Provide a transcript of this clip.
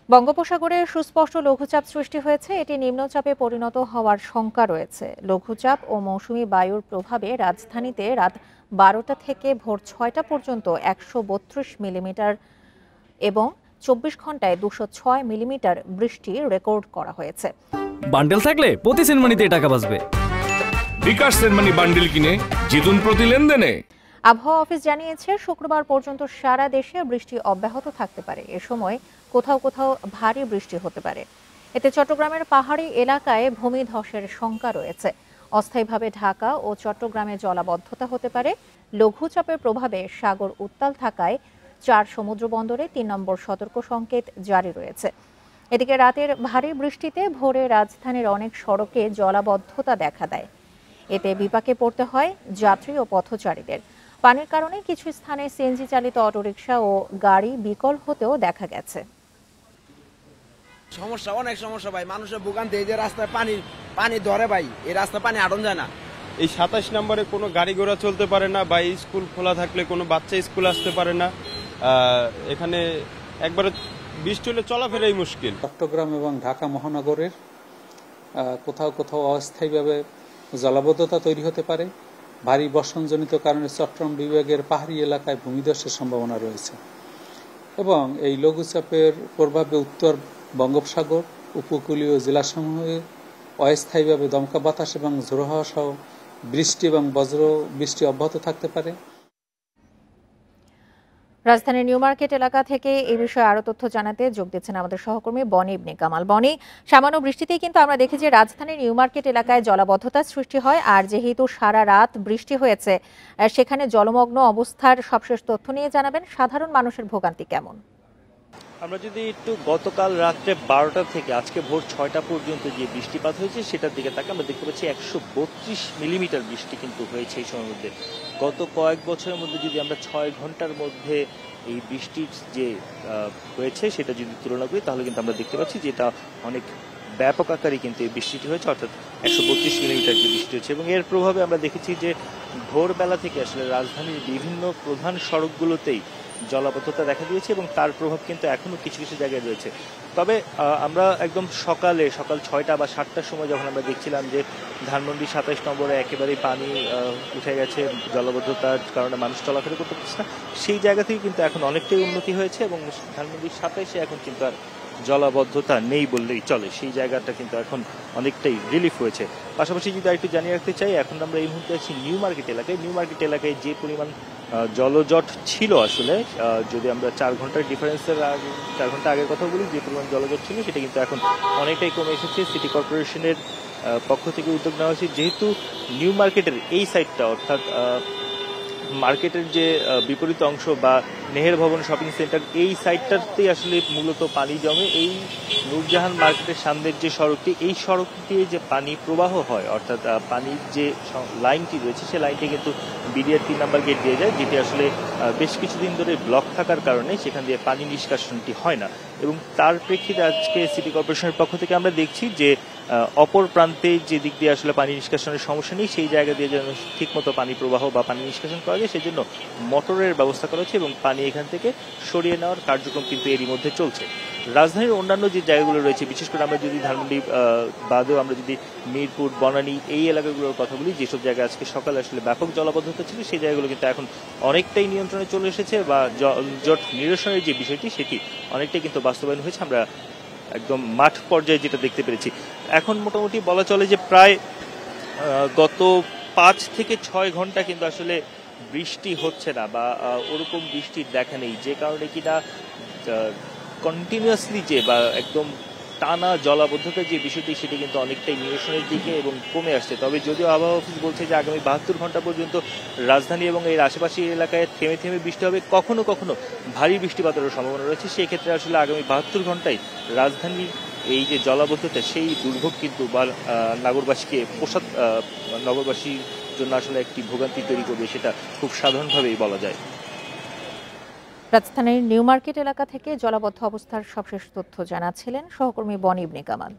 বঙ্গোপসাগরে সুস্পষ্ট লঘুচাপ সৃষ্টি হয়েছে। এটি নিম্নচাপে পরিণত হওয়ার শঙ্কা রয়েছে। লঘুচাপ ও মৌসুমী বায়ুর প্রভাবে রাজধানীতে রাত 12টা থেকে ভোর 6টা পর্যন্ত 132 মিলিমিটার এবং 24 ঘন্টায় 206 মিলিমিটার বৃষ্টি রেকর্ড করা হয়েছে। বান্ডেল থাকলে প্রতি সেনমানিতে টাকা বাঁচবে। বিকাশ সেনমানি বান্ডেল কিনে জিতুন প্রতি লেনদেনে। আবহাওয়া অফিস জানিয়েছে, শুক্রবার পর্যন্ত সারা দেশে বৃষ্টি অব্যাহত থাকতে পারে। এ সময় কোথাও কোথাও ভারী বৃষ্টি হতে পারে। এতে চট্টগ্রামের পাহাড়ি এলাকায় ভূমিধসের শঙ্কা রয়েছে। অস্থায়ীভাবে ঢাকা ও চট্টগ্রামে জলাবদ্ধতা হতে পারে। লঘুচাপের প্রভাবে সাগর উত্তাল থাকায় 4 সমুদ্র বন্দরে 3 নম্বর সতর্ক সংকেত জারি রয়েছে। এদিকে রাতের ভারী বৃষ্টিতে ভোরে রাজধানীর অনেক সড়কে জলাবদ্ধতা দেখা দেয়। এতে বিপাকে পড়তে হয় যাত্রী ও পথচারীদের। পানির কারণে কিছু স্থানে সিএনজি চালিত অটোরিকশা ও গাড়ি বিকল হতেও দেখা গেছে। অনেক সমস্যা ভাই, মানুষের ভোগান্তি। এই যে রাস্তায় পানি ধরে ভাই, এই রাস্তায় পানি আটন যায় না। এই 27 নম্বরে কোনো গাড়ি ঘোড়া চলতে পারে না, বা স্কুল খোলা থাকলে কোনো বাচ্চা স্কুল আসতে পারে না। এখানে একবারে বৃষ্টি হলে চলাফেরাই মুশকিল। চট্টগ্রাম এবং ঢাকা মহানগরের কোথাও কোথাও অস্থায়ীভাবে জলাবদ্ধতা তৈরি হতে পারে। ভারী বর্ষণজনিত কারণে চট্টগ্রাম বিভাগের পাহাড়ি এলাকায় ভূমিধসের সম্ভাবনা রয়েছে এবং এই লঘুচাপের প্রভাবে উত্তর বঙ্গোপসাগর উপকূলীয় জেলাসমূহে অস্থায়ীভাবে দমকা বাতাস এবং ঝোড়ো হাওয়া সহ বৃষ্টি এবং বজ্র বৃষ্টি অব্যাহত থাকতে পারে। রাজধানীর নিউ মার্কেট এলাকা থেকে এই বিষয়ে আরো তথ্য জানাতে যোগ দিচ্ছেন আমাদের সহকর্মী বনি ইবনে কামাল। বনি, সামান্য বৃষ্টিতেই কিন্তু আমরা দেখি যে রাজধানীর নিউ মার্কেট এলাকায় জলাবদ্ধতার সৃষ্টি হয়, আর যেহেতু সারা রাত বৃষ্টি হয়েছে সেখানে জলমগ্ন অবস্থার সবশেষ তথ্য নিয়ে জানাবেন। সাধারণ মানুষের ভোগান্তি কেমন? আমরা যদি একটু গতকাল রাত্রে 12টা থেকে আজকে ভোর 6টা পর্যন্ত যে বৃষ্টিপাত হয়েছে সেটার দিকে তাকে আমরা দেখতে পাচ্ছি 132 মিলিমিটার বৃষ্টি কিন্তু হয়েছে এই সময়ের মধ্যে। গত কয়েক বছরের মধ্যে যদি আমরা 6 ঘন্টার মধ্যে এই বৃষ্টির যে হয়েছে সেটা যদি তুলনা করি তাহলে কিন্তু আমরা দেখতে পাচ্ছি যে এটা অনেক ব্যাপক আকারে কিন্তু এই বৃষ্টিটি হয়েছে, অর্থাৎ 132 মিলিমিটার যে বৃষ্টি হচ্ছে। এবং এর প্রভাবে আমরা দেখেছি যে ভোরবেলা থেকে আসলে রাজধানীর বিভিন্ন প্রধান সড়কগুলোতেই জলাবদ্ধতা দেখা দিয়েছে এবং তার প্রভাব কিন্তু এখনো কিছু কিছু জায়গায় রয়েছে। তবে আমরা একদম সকাল 6টা বা 7টার সময় যখন আমরা দেখছিলাম যে ধানমন্ডি 27 নম্বরে একেবারেই পানি উঠে গেছে, জলাবদ্ধতার কারণে মানুষ চলাফেরা করতে পারছে না, সেই জায়গা থেকে কিন্তু এখন অনেকটাই উন্নতি হয়েছে এবং ধানমন্ডি 27-এ এখন কিন্তু আর জলাবদ্ধতা নেই বললেই চলে। সেই জায়গাটা কিন্তু এখন অনেকটাই রিলিফ হয়েছে। পাশাপাশি যদি একটু জানিয়ে রাখতে চাই, এখন আমরা এই মুহূর্তে আছি নিউ মার্কেট এলাকায়। নিউ মার্কেট এলাকায় যে পরিমাণ জলজট ছিল, আসলে যদি আমরা 4 ঘন্টার ডিফারেন্সের 4 ঘন্টা আগের কথা বলি, যে পরিমাণ জলজট ছিল সেটা কিন্তু এখন অনেকটাই কমে এসেছে। সিটি কর্পোরেশনের পক্ষ থেকে উদ্যোগ নেওয়া হয়েছে, যেহেতু নিউ মার্কেটের এই সাইডটা, অর্থাৎ মার্কেটের যে বিপরীত অংশ বা নেহের ভবন শপিং সেন্টার, এই সাইডটাতেই আসলে মূলত পানি জমে। এই নূরজাহান মার্কেটের সামনের যে সড়কটি, এই সড়ক দিয়ে যে পানি প্রবাহ হয়, অর্থাৎ পানির যে লাইনটি রয়েছে সেই লাইনটি কিন্তু বিডিআর 3 নম্বর গেট দিয়ে যায়, যেটি আসলে বেশ কিছুদিন ধরে ব্লক থাকার কারণে সেখান দিয়ে পানি নিষ্কাশনটি হয় না। এবং তার প্রেক্ষিতে আজকে সিটি কর্পোরেশনের পক্ষ থেকে আমরা দেখছি যে অপর প্রান্তে যে দিক দিয়ে আসলে পানি নিষ্কাশনের সমস্যা নেই, সেই জায়গা দিয়ে যেন ঠিকমতো পানি প্রবাহ বা পানি নিষ্কাশন করা যায় সেজন্য মোটরের ব্যবস্থা করা হচ্ছে এবং পানি এখান থেকে সরিয়ে নেওয়ার কার্যক্রম কিন্তু এরই মধ্যে চলছে। রাজধানীর অন্যান্য যে জায়গাগুলো রয়েছে, বিশেষ করে আমরা যদি ধানমন্ডি বাদেও আমরা যদি মিরপুর, বনানী এই এলাকাগুলোর কথা বলি, যেসব জায়গায় আজকে সকালে আসলে ব্যাপক জলাবদ্ধতা ছিল, সেই জায়গাগুলো কিন্তু এখন অনেকটাই নিয়ন্ত্রণে চলে এসেছে বা জট নিরসনের যে বিষয়টি সেটি অনেকটাই কিন্তু বাস্তবায়ন হয়েছে। আমরা একদম মাঠ পর্যায়ে যেটা দেখতে পেরেছি, এখন মোটামুটি বলা চলে যে প্রায় গত 5 থেকে 6 ঘন্টা কিন্তু আসলে বৃষ্টি হচ্ছে না বা ওরকম বৃষ্টির দেখা নেই, যে কারণে কিনা কন্টিনিউয়াসলি যে বা একদম টানা জলাবদ্ধতার যে বিষয়টি সেটি কিন্তু অনেকটাই নিরসনের দিকে এবং কমে আসছে। তবে যদিও আবহাওয়া অফিস বলছে যে আগামী 72 ঘন্টা পর্যন্ত রাজধানী এবং এর আশেপাশে এলাকায় থেমে থেমে বৃষ্টি হবে, কখনো কখনো ভারী বৃষ্টিপাতেরও সম্ভাবনা রয়েছে। সেই ক্ষেত্রে আসলে আগামী 72 ঘন্টায় রাজধানীর এই যে জলাবদ্ধতা, সেই দুর্ভোগ কিন্তু নগরবাসীর জন্য আসলে একটি ভোগান্তি তৈরি করবে, সেটা খুব সাধারণভাবেই বলা যায়। রাজধানীর নিউ মার্কেট এলাকা থেকে জলাবদ্ধ অবস্থার সবশেষ তথ্য জানাচ্ছিলেন সহকর্মী বনি ইবনে কামাল।